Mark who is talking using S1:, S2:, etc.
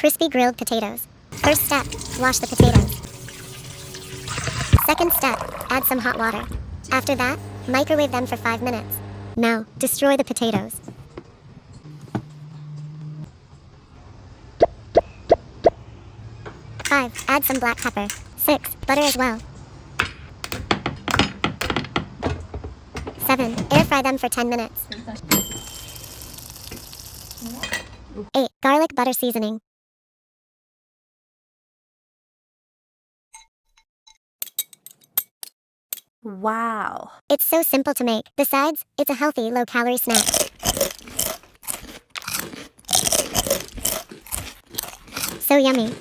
S1: Crispy grilled potatoes. First step, wash the potatoes. Second step, add some hot water. After that, microwave them for 5 minutes. Now, destroy the potatoes. 5. Add some black pepper. 6. Butter as well. 7. Air fry them for 10 minutes. 8. Garlic butter seasoning.
S2: Wow.
S1: It's so simple to make. Besides, it's a healthy, low-calorie snack. So yummy.